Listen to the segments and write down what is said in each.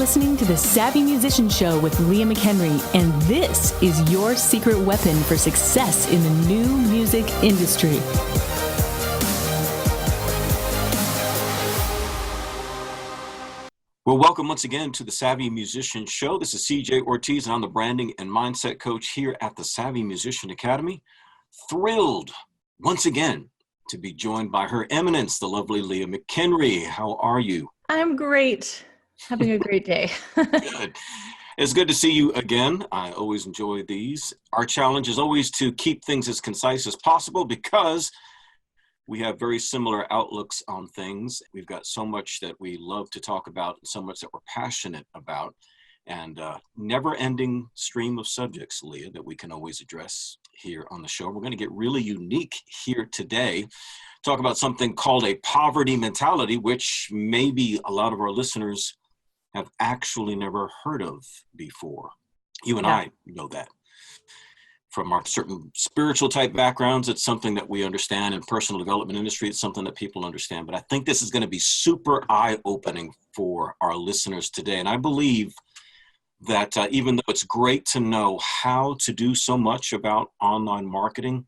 listening to the Savvy Musician Show with Leah McHenry, and this is your secret weapon for success in the new music industry. Well, welcome once again to the Savvy Musician Show. This is CJ Ortiz, and I'm the branding and mindset coach here at the Savvy Musician Academy. Thrilled once again to be joined by Her Eminence, the lovely Leah McHenry. How are you? I'm great. Having a great day. Good. It's good to see you again. I always enjoy these. Our challenge is always to keep things as concise as possible because we have very similar outlooks on things. We've got so much that we love to talk about, so much that we're passionate about, and never-ending stream of subjects, Leah, that we can always address here on the show. We're going to get really unique here today, talk about something called a poverty mentality, which maybe a lot of our listeners have actually never heard of before. You and I know that. From our certain spiritual type backgrounds, it's something that we understand. In personal development industry, it's something that people understand. But I think this is going to be super eye-opening for our listeners today. And I believe that even though it's great to know how to do so much about online marketing,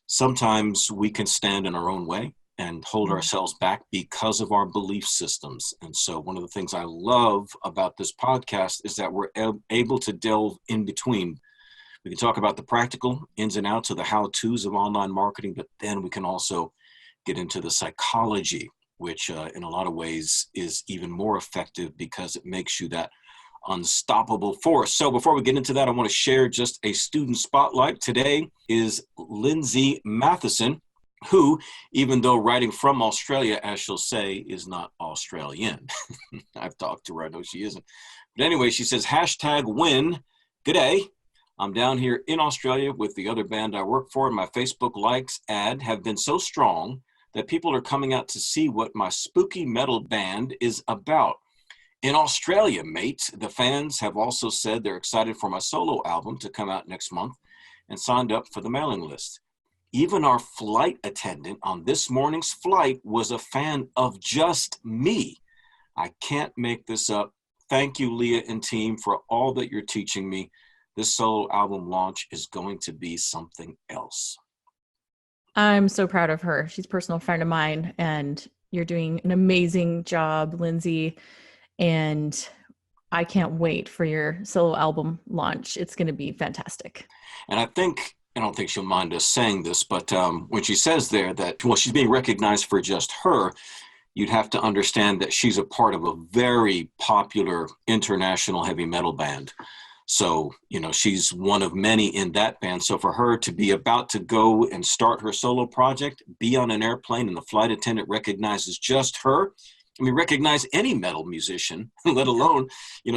sometimes we can stand in our own way and hold ourselves back because of our belief systems. And so one of the things I love about this podcast is that we're able to delve in between. We can talk about the practical ins and outs of the how-tos of online marketing, but then we can also get into the psychology, which in a lot of ways is even more effective because it makes you that unstoppable force. So before we get into that, I want to share just a student spotlight. Today is Lindsay Matheson, who, even though writing from Australia, as she'll say, is not Australian. I've talked to her, I know she isn't. But anyway, she says, #win. G'day. I'm down here in Australia with the other band I work for, and my Facebook likes have been so strong that people are coming out to see what my spooky metal band is about. In Australia, mate, the fans have also said they're excited for my solo album to come out next month and signed up for the mailing list. Even our flight attendant on this morning's flight was a fan of just me. I can't make this up. Thank you, Leah and team, for all that you're teaching me. This solo album launch is going to be something else. I'm so proud of her. She's a personal friend of mine, and you're doing an amazing job, Lindsay. And I can't wait for your solo album launch. It's going to be fantastic. And I don't think she'll mind us saying this, but when she says there that, well, she's being recognized for just her, you'd have to understand that she's a part of a very popular international heavy metal band. So, she's one of many in that band. So for her to be about to go and start her solo project, be on an airplane, and the flight attendant recognizes just her, recognize any metal musician, let alone,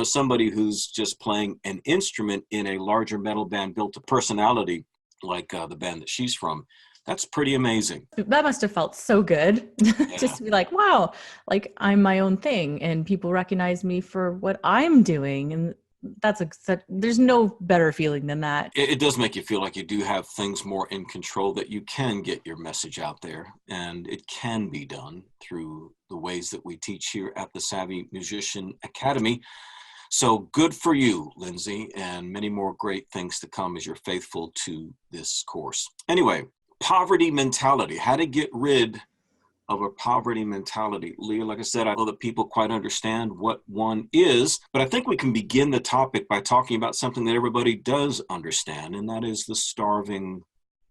somebody who's just playing an instrument in a larger metal band built a personality like the band that she's from. That's pretty amazing. That must have felt so good just to be like, wow, like I'm my own thing and people recognize me for what I'm doing. And there's no better feeling than that. It does make you feel like you do have things more in control, that you can get your message out there, and it can be done through the ways that we teach here at the Savvy Musician Academy. So good for you, Lindsay, and many more great things to come as you're faithful to this course. Anyway, poverty mentality, how to get rid of a poverty mentality. Leah, like I said, I know that people quite understand what one is, but I think we can begin the topic by talking about something that everybody does understand, and that is the starving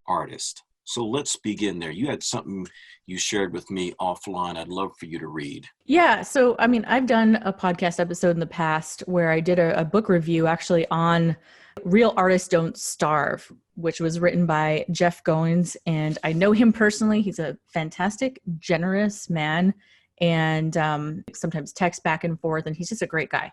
artist. So let's begin there. You had something you shared with me offline I'd love for you to read. Yeah. So, I've done a podcast episode in the past where I did a book review actually on Real Artists Don't Starve, which was written by Jeff Goins. And I know him personally. He's a fantastic, generous man, and sometimes text back and forth. And he's just a great guy.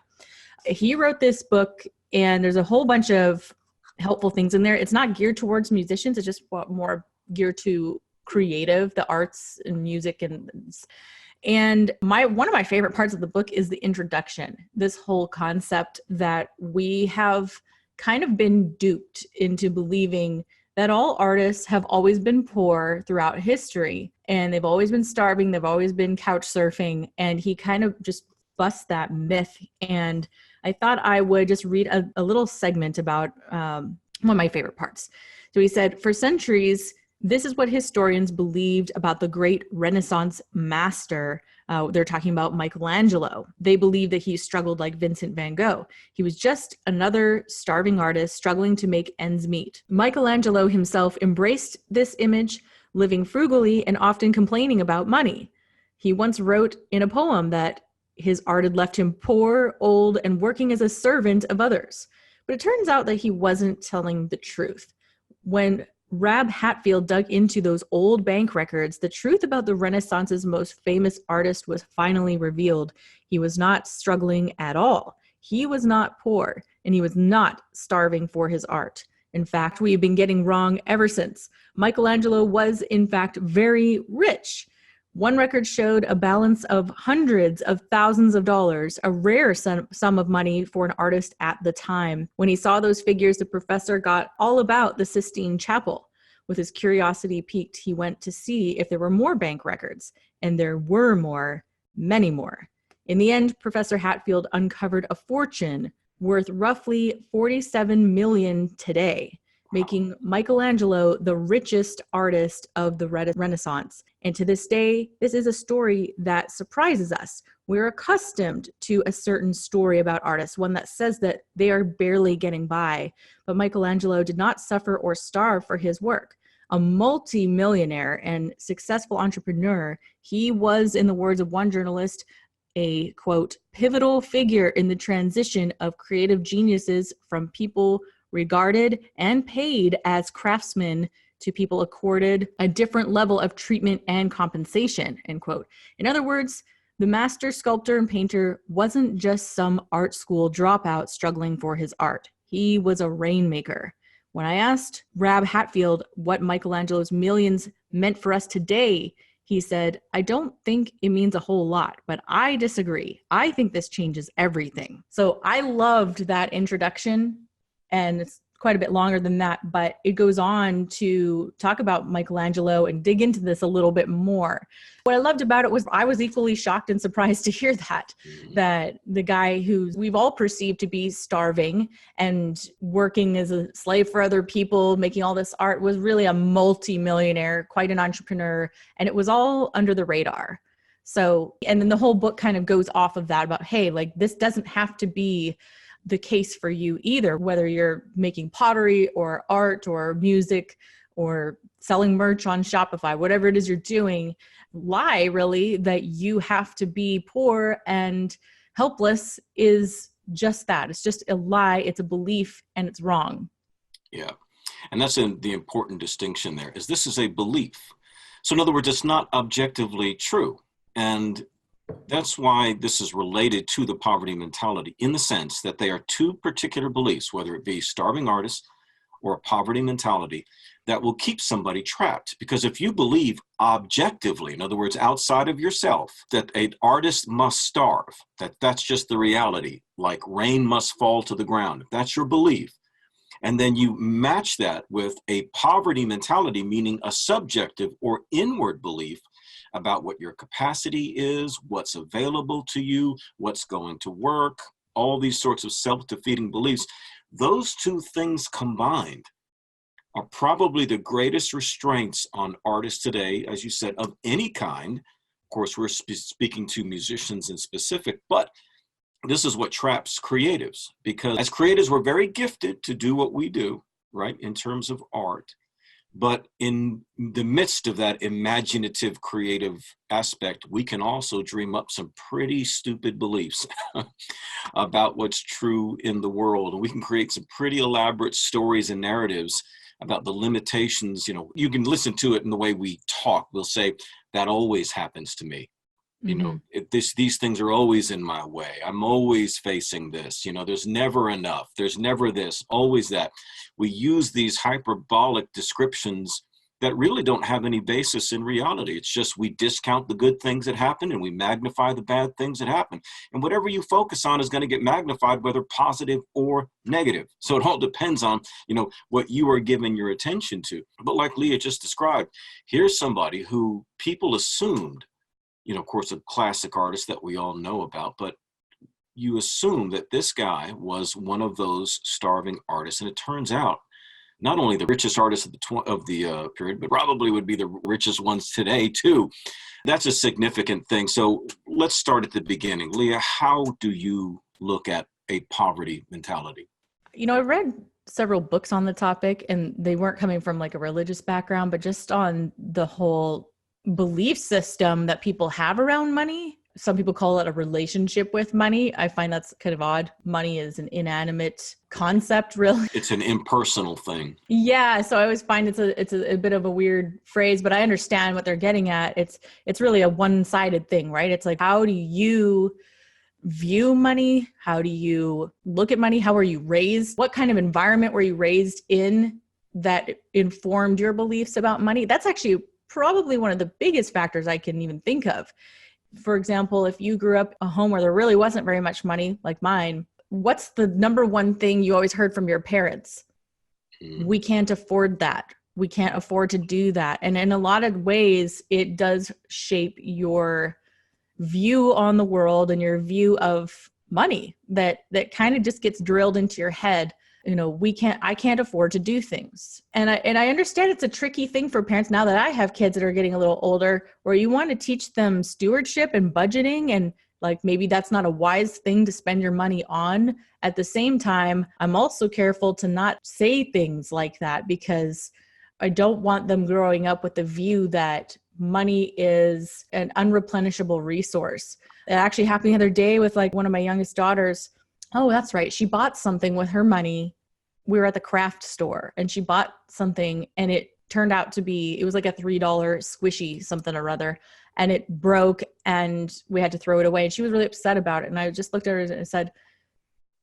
He wrote this book, and there's a whole bunch of helpful things in there. It's not geared towards musicians. It's just more geared to creative, the arts and music. And one of my favorite parts of the book is the introduction. This whole concept that we have kind of been duped into believing that all artists have always been poor throughout history, and they've always been starving. They've always been couch surfing. And he kind of just bust that myth. And I thought I would just read a little segment about one of my favorite parts. So he said, for centuries, this is what historians believed about the great Renaissance master. They're talking about Michelangelo. They believed that he struggled like Vincent van Gogh. He was just another starving artist struggling to make ends meet. Michelangelo himself embraced this image, living frugally and often complaining about money. He once wrote in a poem that his art had left him poor, old, and working as a servant of others. But it turns out that he wasn't telling the truth. When Rab Hatfield dug into those old bank records, the truth about the Renaissance's most famous artist was finally revealed. He was not struggling at all. He was not poor, and he was not starving for his art. In fact, we've been getting wrong ever since. Michelangelo was, in fact, very rich. One record showed a balance of hundreds of thousands of dollars, a rare sum of money for an artist at the time. When he saw those figures, the professor got all about the Sistine Chapel. With his curiosity piqued, he went to see if there were more bank records, and there were more, many more. In the end, Professor Hatfield uncovered a fortune worth roughly $47 million today, making Michelangelo the richest artist of the Renaissance. And to this day, this is a story that surprises us. We're accustomed to a certain story about artists, one that says that they are barely getting by. But Michelangelo did not suffer or starve for his work. A multi-millionaire and successful entrepreneur, he was, in the words of one journalist, a, quote, pivotal figure in the transition of creative geniuses from people regarded and paid as craftsmen to people accorded a different level of treatment and compensation, end quote. In other words, the master sculptor and painter wasn't just some art school dropout struggling for his art. He was a rainmaker. When I asked Rab Hatfield what Michelangelo's millions meant for us today, he said, I don't think it means a whole lot, but I disagree. I think this changes everything. So I loved that introduction, and it's quite a bit longer than that, but it goes on to talk about Michelangelo and dig into this a little bit more. What I loved about it was I was equally shocked and surprised to hear that the guy who we've all perceived to be starving and working as a slave for other people, making all this art, was really a multi-millionaire, quite an entrepreneur, and it was all under the radar. So, and then the whole book kind of goes off of that about, hey, like this doesn't have to be the case for you either, whether you're making pottery or art or music or selling merch on Shopify, whatever it is you're doing, lie really that you have to be poor and helpless is just that. It's just a lie. It's a belief, and it's wrong. Yeah. And that's the important distinction there, is this is a belief. So in other words, it's not objectively true. And that's why this is related to the poverty mentality, in the sense that they are two particular beliefs, whether it be starving artists or a poverty mentality, that will keep somebody trapped. Because if you believe objectively, in other words, outside of yourself, that an artist must starve, that's just the reality, like rain must fall to the ground, if that's your belief, and then you match that with a poverty mentality, meaning a subjective or inward belief about what your capacity is, what's available to you, what's going to work, all these sorts of self-defeating beliefs. Those two things combined are probably the greatest restraints on artists today, as you said, of any kind. Of course, we're speaking to musicians in specific, but this is what traps creatives, because as creatives, we're very gifted to do what we do, right, in terms of art. But in the midst of that imaginative, creative aspect, we can also dream up some pretty stupid beliefs about what's true in the world. And we can create some pretty elaborate stories and narratives about the limitations. You know, you can listen to it in the way we talk. We'll say, that always happens to me. You know, these things are always in my way. I'm always facing this. You know, there's never enough. There's never this, always that. We use these hyperbolic descriptions that really don't have any basis in reality. It's just we discount the good things that happen and we magnify the bad things that happen. And whatever you focus on is going to get magnified, whether positive or negative. So it all depends on, you know, what you are giving your attention to. But like Leah just described, here's somebody who people assumed, you know, of course, a classic artist that we all know about, but you assume that this guy was one of those starving artists. And it turns out not only the richest artist of the period, but probably would be the richest ones today too. That's a significant thing. So let's start at the beginning. Leah, how do you look at a poverty mentality? I read several books on the topic, and they weren't coming from like a religious background, but just on the whole belief system that people have around money. Some people call it a relationship with money. I find that's kind of odd. Money is an inanimate concept, really. It's an impersonal thing. Yeah. So I always find it's a bit of a weird phrase, but I understand what they're getting at. It's really a one-sided thing, right? It's like, how do you view money? How do you look at money? How were you raised? What kind of environment were you raised in that informed your beliefs about money? That's actually probably one of the biggest factors I can even think of. For example, if you grew up a home where there really wasn't very much money, like mine, what's the number one thing you always heard from your parents? We can't afford that. We can't afford to do that. And in a lot of ways, it does shape your view on the world and your view of money that kind of just gets drilled into your head. I can't afford to do things. And I understand it's a tricky thing for parents now that I have kids that are getting a little older, where you want to teach them stewardship and budgeting, and like maybe that's not a wise thing to spend your money on. At the same time, I'm also careful to not say things like that, because I don't want them growing up with the view that money is an unreplenishable resource. It actually happened the other day with like one of my youngest daughters. Oh, that's right. She bought something with her money. We were at the craft store and she bought something, and it turned out to be, it was like a $3 squishy something or other, and it broke and we had to throw it away. And she was really upset about it. And I just looked at her and said,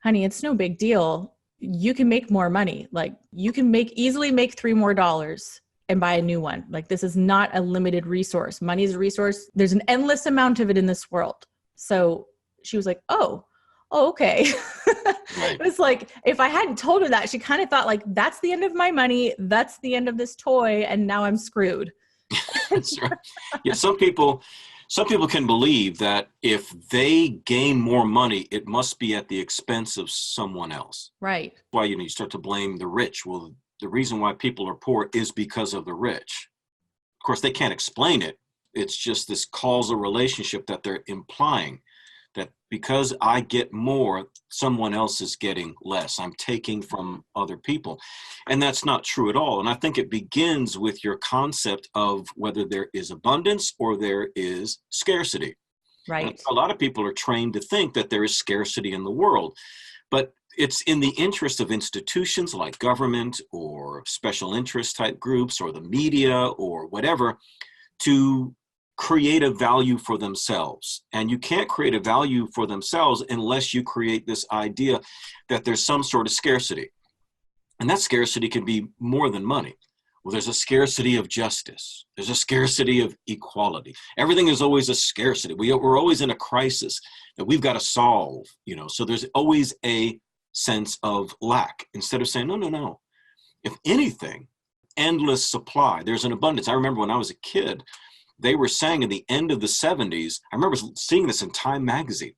honey, it's no big deal. You can make more money. Like you can easily make $3 more and buy a new one. Like this is not a limited resource. Money is a resource. There's an endless amount of it in this world. So she was like, oh, okay. Right. It was like, if I hadn't told her that, she kind of thought like, that's the end of my money. That's the end of this toy. And now I'm screwed. That's right. Yeah. Some people can believe that if they gain more money, it must be at the expense of someone else. Right. Why, you start to blame the rich. Well, the reason why people are poor is because of the rich. Of course, they can't explain it. It's just this causal relationship that they're implying, that because I get more, someone else is getting less. I'm taking from other people. And that's not true at all. And I think it begins with your concept of whether there is abundance or there is scarcity. Right. And a lot of people are trained to think that there is scarcity in the world, but it's in the interest of institutions like government or special interest type groups or the media or whatever to create a value for themselves. And you can't create a value for themselves unless you create this idea that there's some sort of scarcity. And that scarcity can be more than money. Well, there's a scarcity of justice. There's a scarcity of equality. Everything is always a scarcity. We're always in a crisis that we've got to solve, so there's always a sense of lack, instead of saying, no. If anything, endless supply, there's an abundance. I remember when I was a kid, they were saying at the end of the 70s, I remember seeing this in Time magazine,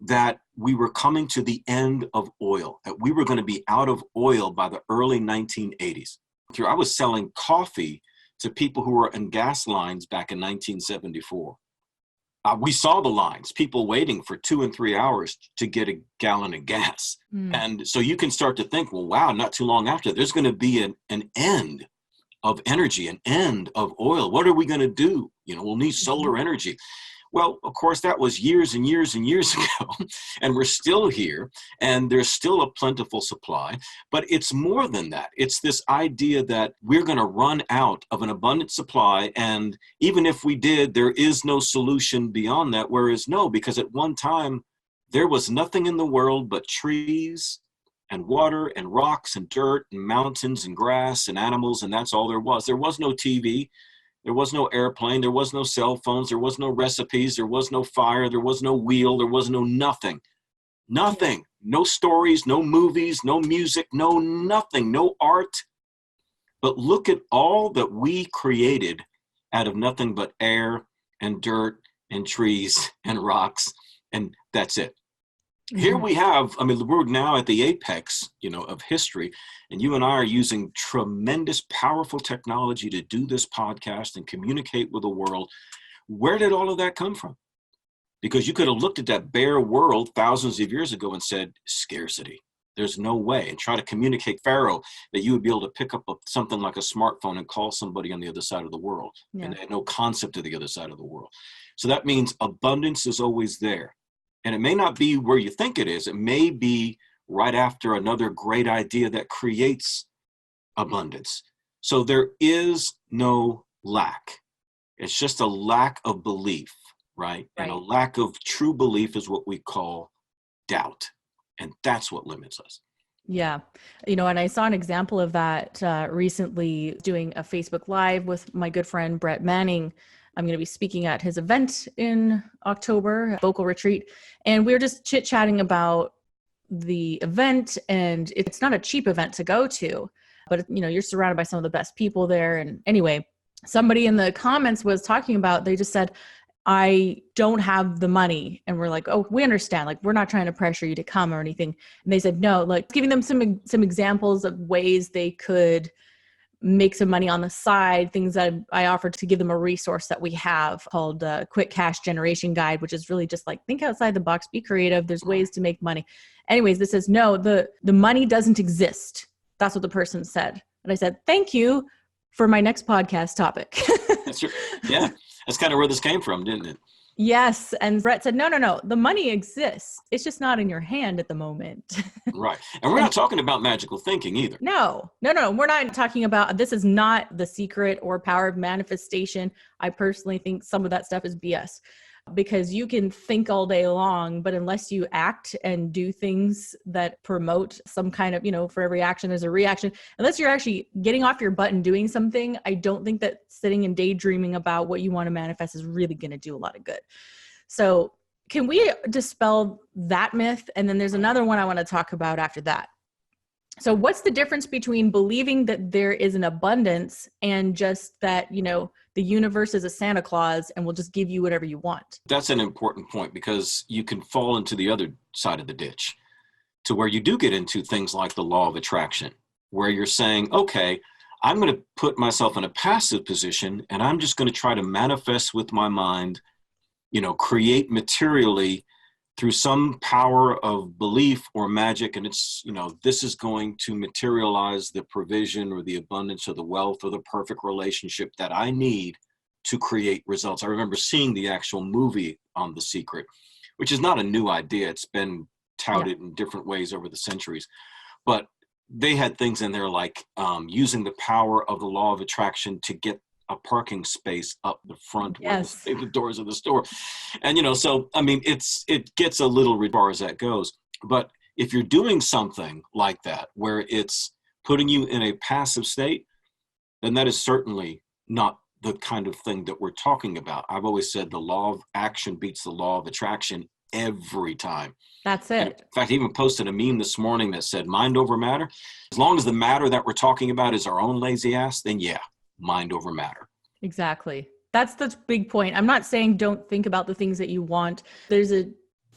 that we were coming to the end of oil, that we were going to be out of oil by the early 1980s. I was selling coffee to people who were in gas lines back in 1974. We saw the lines, people waiting for 2 and 3 hours to get a gallon of gas. And so you can start to think, well, wow, not too long after, there's going to be an end of energy, an end of oil. What are we going to do? We'll need solar energy. Well, of course, that was years and years and years ago, and we're still here, and there's still a plentiful supply, but it's more than that. It's this idea that we're going to run out of an abundant supply, and even if we did, there is no solution beyond that, whereas no, because at one time, there was nothing in the world but trees and water and rocks and dirt and mountains and grass and animals, and that's all there was. There was no TV. There was no airplane. There was no cell phones. There was no recipes. There was no fire. There was no wheel. There was no nothing. Nothing. No stories, no movies, no music, no nothing, no art. But look at all that we created out of nothing but air and dirt and trees and rocks, and that's it. Here Mhm. we have, I mean, we're now at the apex, of history, and you and I are using tremendous, powerful technology to do this podcast and communicate with the world. Where did all of that come from? Because you could have looked at that bare world thousands of years ago and said, scarcity. There's no way. And try to communicate Pharaoh that you would be able to pick up something like a smartphone and call somebody on the other side of the world. Yeah. And they had no concept of the other side of the world. So that means abundance is always there. And it may not be where you think it is. It may be right after another great idea that creates abundance. So there is no lack. It's just a lack of belief, right? And a Right. lack of true belief is what we call doubt. And that's what limits us. Yeah. And I saw an example of that recently doing a Facebook Live with my good friend, Brett Manning. I'm going to be speaking at his event in October, vocal retreat. And we were just chit-chatting about the event. And it's not a cheap event to go to, but you're surrounded by some of the best people there. And anyway, somebody in the comments was talking about, they just said, I don't have the money. And we're like, oh, we understand. Like, we're not trying to pressure you to come or anything. And they said, no, like giving them some examples of ways they could make some money on the side, things that I offered to give them a resource that we have called Quick Cash Generation Guide, which is really just like, think outside the box, be creative. There's ways to make money. Anyways, this says, no, the money doesn't exist. That's what the person said. And I said, thank you for my next podcast topic. That's true. Yeah. That's kind of where this came from, didn't it? Yes. And Brett said, no, the money exists. It's just not in your hand at the moment. Right. And we're not talking about magical thinking either. No. We're not talking about, this is not the secret or power of manifestation. I personally think some of that stuff is BS, because you can think all day long, but unless you act and do things that promote some kind of, for every action, there's a reaction. Unless you're actually getting off your butt and doing something, I don't think that sitting and daydreaming about what you want to manifest is really going to do a lot of good. So can we dispel that myth? And then there's another one I want to talk about after that. So what's the difference between believing that there is an abundance and just that, the universe is a Santa Claus and will just give you whatever you want? That's an important point, because you can fall into the other side of the ditch, to where you do get into things like the law of attraction, where you're saying, okay, I'm going to put myself in a passive position and I'm just going to try to manifest with my mind, create materially through some power of belief or magic. And it's, this is going to materialize the provision or the abundance or the wealth or the perfect relationship that I need to create results. I remember seeing the actual movie on The Secret, which is not a new idea. It's been touted in different ways over the centuries, but they had things in there like using the power of the law of attraction to get a parking space up the front where the doors of the store. And, so, I mean, it gets a little as far as that goes. But if you're doing something like that, where it's putting you in a passive state, then that is certainly not the kind of thing that we're talking about. I've always said the law of action beats the law of attraction every time. That's it. And in fact, I even posted a meme this morning that said mind over matter. As long as the matter that we're talking about is our own lazy ass, then yeah, mind over matter. Exactly. That's the big point. I'm not saying don't think about the things that you want. There's a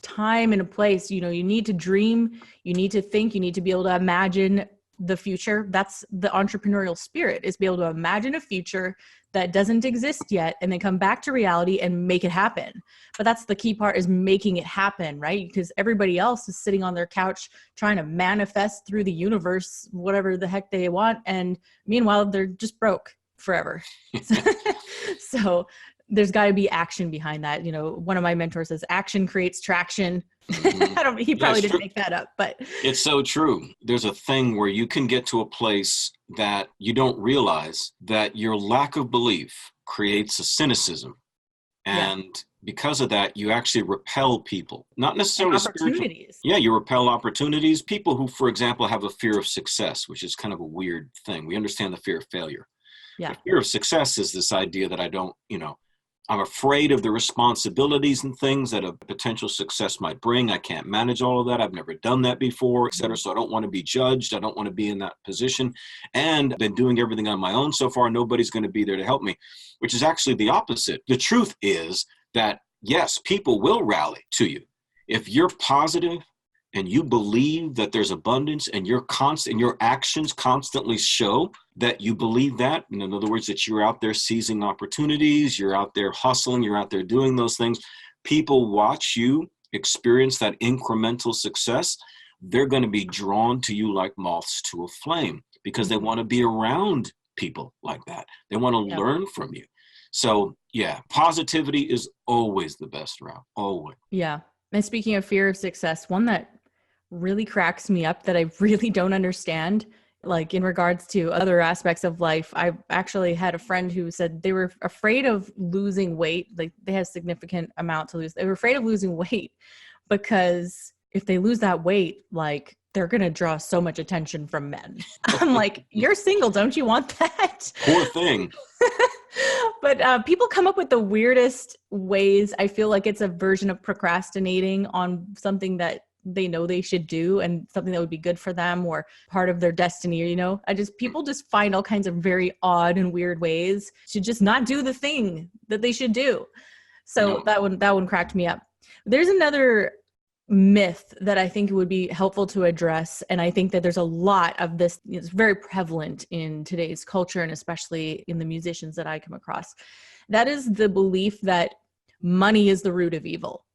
time and a place, you need to dream, you need to think, you need to be able to imagine the future. That's the entrepreneurial spirit, is be able to imagine a future that doesn't exist yet and then come back to reality and make it happen. But that's the key part, is making it happen, right? Because everybody else is sitting on their couch trying to manifest through the universe whatever the heck they want. And meanwhile, they're just broke forever. So there's got to be action behind that. One of my mentors says action creates traction. Mm-hmm. He probably didn't make that up, but it's so true. There's a thing where you can get to a place that you don't realize that your lack of belief creates a cynicism. And because of that, you actually repel people, not necessarily opportunities. Yeah, you repel opportunities. People who, for example, have a fear of success, which is kind of a weird thing. We understand the fear of failure. Yeah. The fear of success is this idea that I'm afraid of the responsibilities and things that a potential success might bring. I can't manage all of that. I've never done that before, et cetera. So I don't want to be judged. I don't want to be in that position. And I've been doing everything on my own so far. Nobody's going to be there to help me, which is actually the opposite. The truth is that, yes, people will rally to you. If you're positive, and you believe that there's abundance, and your actions constantly show that you believe that, and in other words, that you're out there seizing opportunities, you're out there hustling, you're out there doing those things, people watch you experience that incremental success, they're going to be drawn to you like moths to a flame because they want to be around people like that. They want to learn from you. So yeah, positivity is always the best route, always. Yeah. And speaking of fear of success, one that really cracks me up that I really don't understand, like in regards to other aspects of life. I've actually had a friend who said they were afraid of losing weight. Like they had a significant amount to lose. They were afraid of losing weight because if they lose that weight, like they're going to draw so much attention from men. I'm like, you're single. Don't you want that? Poor thing. But people come up with the weirdest ways. I feel like it's a version of procrastinating on something that they know they should do and something that would be good for them or part of their destiny, you know. People just find all kinds of very odd and weird ways to just not do the thing that they should do. So that one cracked me up. There's another myth that I think would be helpful to address, and I think that there's a lot of this. It's very prevalent in today's culture, and especially in the musicians that I come across. That is the belief that money is the root of evil.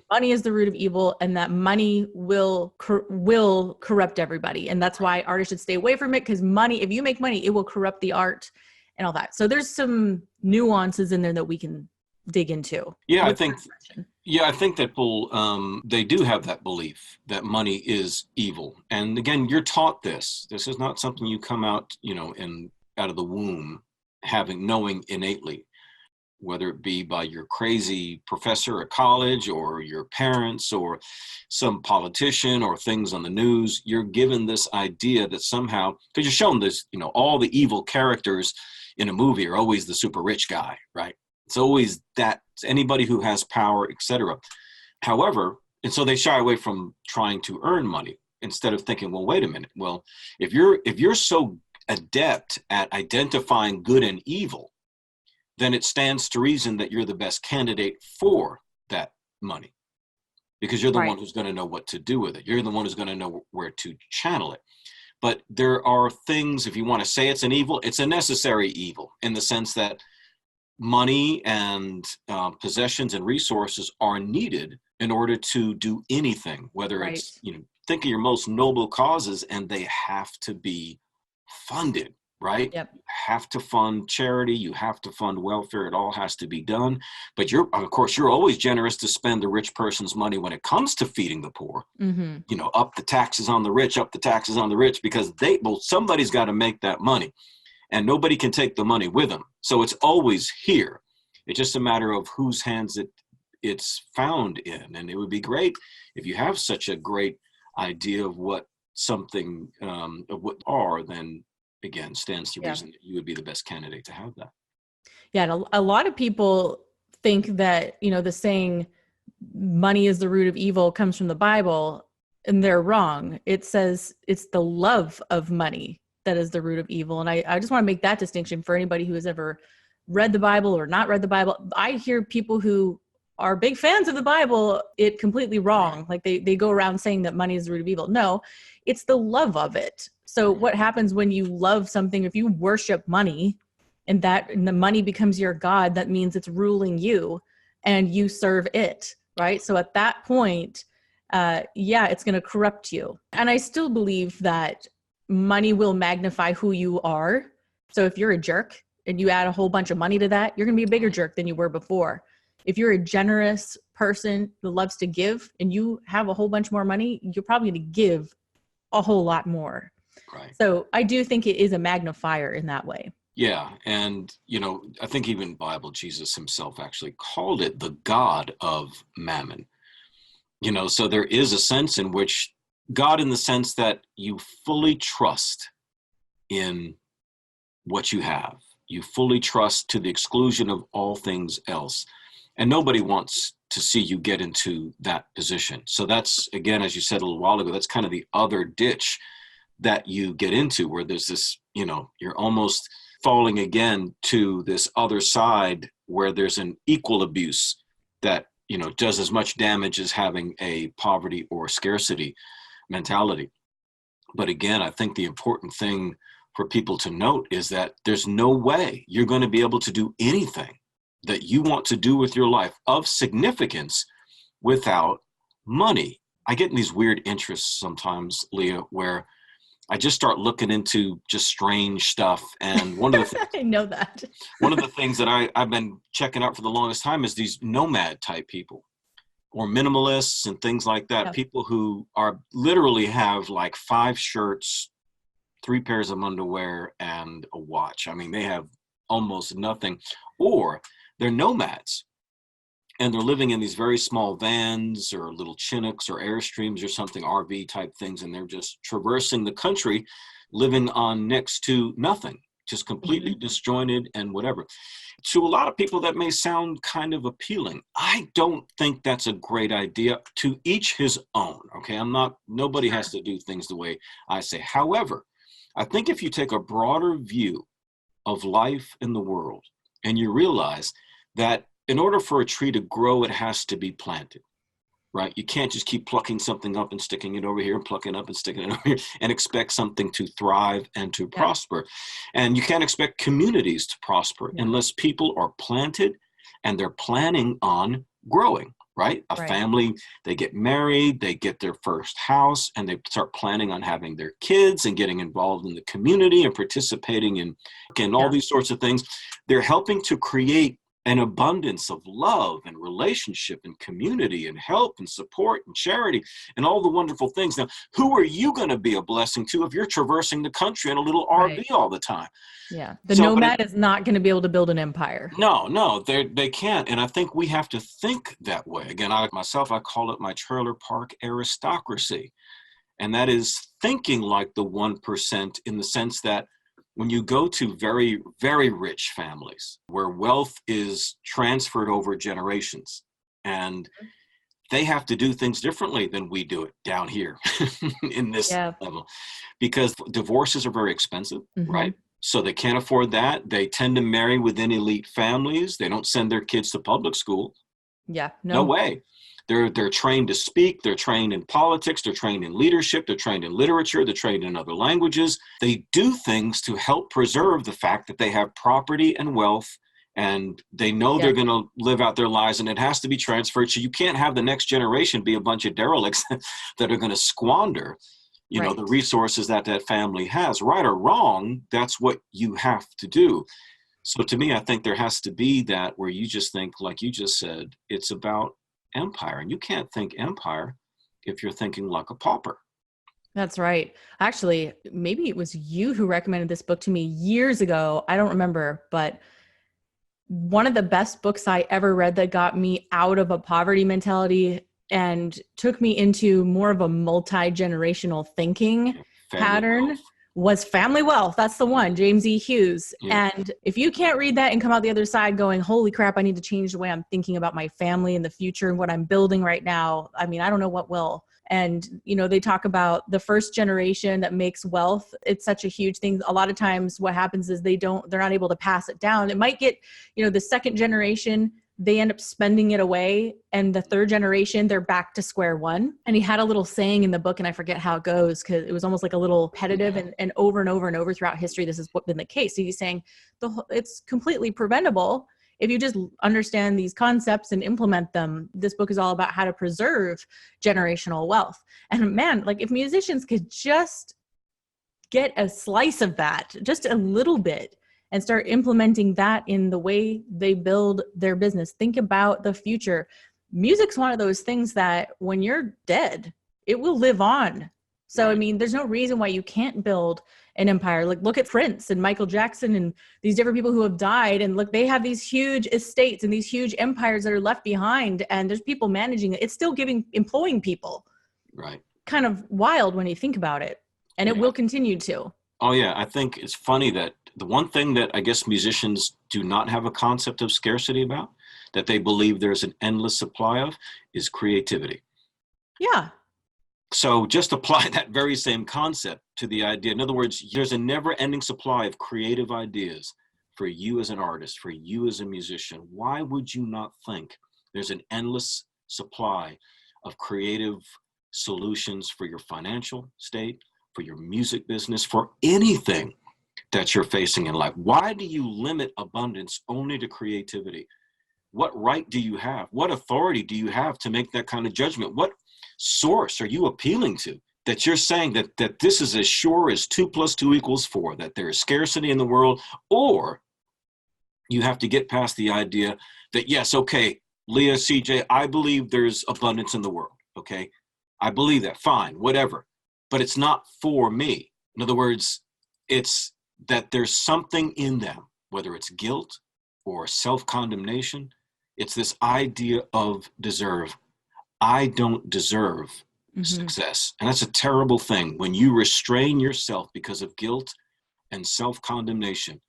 Money is the root of evil, and that money will corrupt everybody, and that's why artists should stay away from it, because money, if you make money, it will corrupt the art and all that. So there's some nuances in there that we can dig into. Yeah, I think that people, they do have that belief that money is evil. And again, you're taught this. This is not something you come out, out of the womb knowing innately, whether it be by your crazy professor at college or your parents or some politician or things on the news. You're given this idea that somehow, because you're shown this, all the evil characters in a movie are always the super rich guy, right? It's always that, anybody who has power, etc. However, and so they shy away from trying to earn money instead of thinking, well, wait a minute. Well, if you're so adept at identifying good and evil, then it stands to reason that you're the best candidate for that money, because you're the one who's going to know what to do with it. You're the one who's going to know where to channel it. But there are things, if you want to say it's an evil, it's a necessary evil in the sense that money and possessions and resources are needed in order to do anything, whether it's, think of your most noble causes, and they have to be funded, right? Yep. You have to fund charity, you have to fund welfare, it all has to be done. But you're always generous to spend the rich person's money when it comes to feeding the poor. Mm-hmm. Up the taxes on the rich, because somebody's got to make that money. And nobody can take the money with them. So it's always here. It's just a matter of whose hands it's found in. And it would be great if you have such a great idea of what something, of what are, then again, stands to reason that you would be the best candidate to have that. Yeah. And a lot of people think that, the saying money is the root of evil comes from the Bible, and they're wrong. It says it's the love of money that is the root of evil. And I just want to make that distinction for anybody who has ever read the Bible or not read the Bible. I hear people who are big fans of the Bible it completely wrong. Like they go around saying that money is the root of evil. No, it's the love of it. So what happens when you love something, if you worship money and the money becomes your God, that means it's ruling you and you serve it, right? So at that point, it's going to corrupt you. And I still believe that money will magnify who you are. So if you're a jerk and you add a whole bunch of money to that, you're going to be a bigger jerk than you were before. If you're a generous person who loves to give and you have a whole bunch more money, you're probably going to give a whole lot more. Right. So I do think it is a magnifier in that way. Yeah. And, I think even Bible, Jesus himself actually called it the God of mammon. So there is a sense in which God, in the sense that you fully trust in what you have. You fully trust to the exclusion of all things else. And nobody wants to see you get into that position. So that's, again, as you said a little while ago, that's kind of the other ditch that you get into, where there's this, you're almost falling again to this other side where there's an equal abuse that does as much damage as having a poverty or scarcity mentality. But again, I think the important thing for people to note is that there's no way you're going to be able to do anything that you want to do with your life of significance without money. I get in these weird interests sometimes, Leah, where I just start looking into just strange stuff. And one of the I know that. one of the things that I've been checking out for the longest time is these nomad type people or minimalists and things like that. Yeah. People who are literally have like 5 shirts, 3 pairs of underwear, and a watch. I mean, they have almost nothing. Or they're nomads. And they're living in these very small vans or little Chinooks or Airstreams or something, RV type things. And they're just traversing the country, living on next to nothing, just completely disjointed and whatever. To a lot of people, that may sound kind of appealing. I don't think that's a great idea. To each his own. Okay. Nobody has to do things the way I say. However, I think if you take a broader view of life in the world and you realize that in order for a tree to grow, it has to be planted, right? You can't just keep plucking something up and sticking it over here, plucking it up and sticking it over here, and expect something to thrive and to prosper. And you can't expect communities to prosper unless people are planted and they're planning on growing, right? A family, they get married, they get their first house, and they start planning on having their kids and getting involved in the community and participating in all these sorts of things. They're helping to create an abundance of love and relationship and community and help and support and charity and all the wonderful things. Now, who are you going to be a blessing to if you're traversing the country in a little RV all the time? Yeah. The nomad is not going to be able to build an empire. No, they can't. And I think we have to think that way. Again, I call it my trailer park aristocracy. And that is thinking like the 1% in the sense that when you go to very, very rich families where wealth is transferred over generations and they have to do things differently than we do it down here in this level, because divorces are very expensive, right? So they can't afford that. They tend to marry within elite families. They don't send their kids to public school. Yeah, no way. They're trained to speak. They're trained in politics. They're trained in leadership. They're trained in literature. They're trained in other languages. They do things to help preserve the fact that they have property and wealth, and they know they're going to live out their lives, and it has to be transferred. So you can't have the next generation be a bunch of derelicts that are going to squander, the resources that family has. Right or wrong, that's what you have to do. So to me, I think there has to be that where you just think, like you just said, it's about empire. And you can't think empire if you're thinking like a pauper. That's right. Actually, maybe it was you who recommended this book to me years ago. I don't remember, but one of the best books I ever read that got me out of a poverty mentality and took me into more of a multi-generational thinking pattern was Family Wealth. That's the one, James E. Hughes. Yeah. And if you can't read that and come out the other side going, holy crap, I need to change the way I'm thinking about my family and the future and what I'm building right now, I mean, I don't know what will. And, they talk about the first generation that makes wealth. It's such a huge thing. A lot of times what happens is they're not able to pass it down. It might get, the second generation, they end up spending it away. And the third generation, they're back to square one. And he had a little saying in the book, and I forget how it goes, because it was almost like a little repetitive and over and over and over throughout history. This has been the case. So he's saying it's completely preventable if you just understand these concepts and implement them. This book is all about how to preserve generational wealth. And man, like if musicians could just get a slice of that, just a little bit, and start implementing that in the way they build their business. Think about the future. Music's one of those things that when you're dead, it will live on. So, I mean, there's no reason why you can't build an empire. Like look at Prince and Michael Jackson and these different people who have died, and look, they have these huge estates and these huge empires that are left behind, and there's people managing it. It's still employing people. Right. Kind of wild when you think about it. And it will continue to. Oh yeah. I think it's funny that the one thing that I guess musicians do not have a concept of scarcity about, that they believe there's an endless supply of, is creativity. Yeah. So just apply that very same concept to the idea. In other words, there's a never-ending supply of creative ideas for you as an artist, for you as a musician. Why would you not think There's an endless supply of creative solutions for your financial state, for your music business, for anything that you're facing in life. Why do you limit abundance only to creativity? What right do you have? What authority do you have to make that kind of judgment? What source are you appealing to that you're saying that this is as sure as 2 + 2 = 4, that there is scarcity in the world? Or you have to get past the idea that, yes, okay, Leah, CJ, I believe there's abundance in the world, okay? I believe that, fine, whatever. But it's not for me. In other words, it's that there's something in them, whether it's guilt or self-condemnation. It's this idea of deserve. I don't deserve success. And that's a terrible thing when you restrain yourself because of guilt and self-condemnation.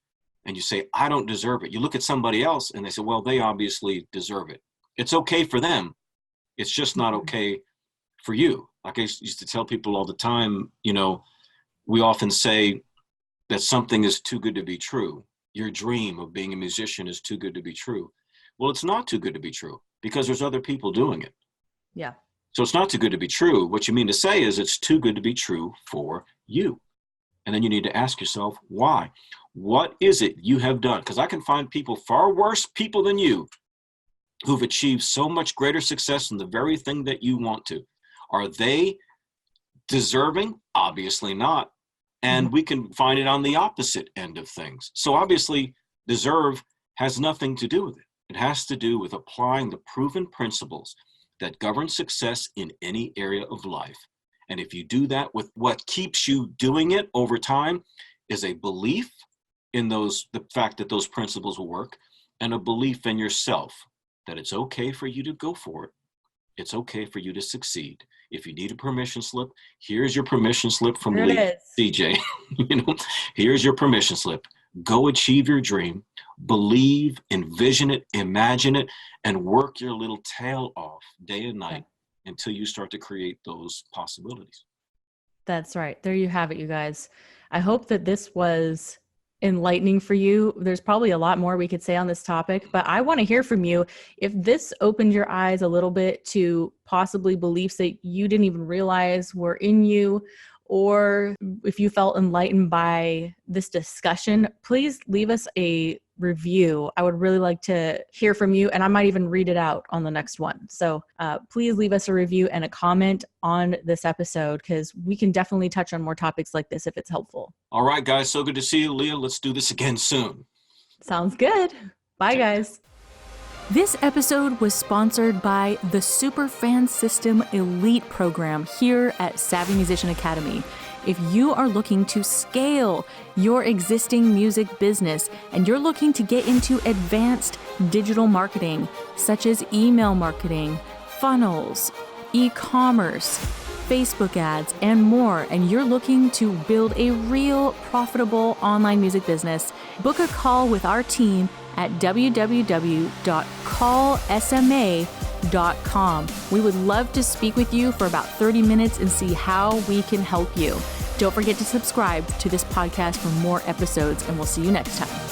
And you say, I don't deserve it. You look at somebody else and they say, well, they obviously deserve it. It's okay for them. It's just not okay for you. Like I used to tell people all the time, you know, we often say that something is too good to be true. Your dream of being a musician is too good to be true. Well, it's not too good to be true because there's other people doing it. Yeah. So it's not too good to be true. What you mean to say is it's too good to be true for you. And then you need to ask yourself, why? What is it you have done? Because I can find people, far worse people than you, who've achieved so much greater success in the very thing that you want to. Are they deserving? Obviously not. And we can find it on the opposite end of things. So obviously, deserve has nothing to do with it. It has to do with applying the proven principles that govern success in any area of life. And if you do that, with what keeps you doing it over time is a belief in the fact that those principles will work, and a belief in yourself that it's okay for you to go for it. It's okay for you to succeed. If you need a permission slip, here's your permission slip from Lee, DJ. You know, here's your permission slip. Go achieve your dream, believe, envision it, imagine it, and work your little tail off day and night until you start to create those possibilities. That's right. There you have it, you guys. I hope that this was enlightening for you. There's probably a lot more we could say on this topic, but I want to hear from you. If this opened your eyes a little bit to possibly beliefs that you didn't even realize were in you, or if you felt enlightened by this discussion, please leave us a review. I would really like to hear from you, and I might even read it out on the next one. So please leave us a review and a comment on this episode, because we can definitely touch on more topics like this if it's helpful. All right, guys. So good to see you, Leah. Let's do this again soon. Sounds good. Bye, guys. This episode was sponsored by the Superfan System Elite program here at Savvy Musician Academy. If you are looking to scale your existing music business and you're looking to get into advanced digital marketing, such as email marketing, funnels, e-commerce, Facebook ads, and more, and you're looking to build a real profitable online music business, book a call with our team at www.callsma.com. We would love to speak with you for about 30 minutes and see how we can help you. Don't forget to subscribe to this podcast for more episodes, and we'll see you next time.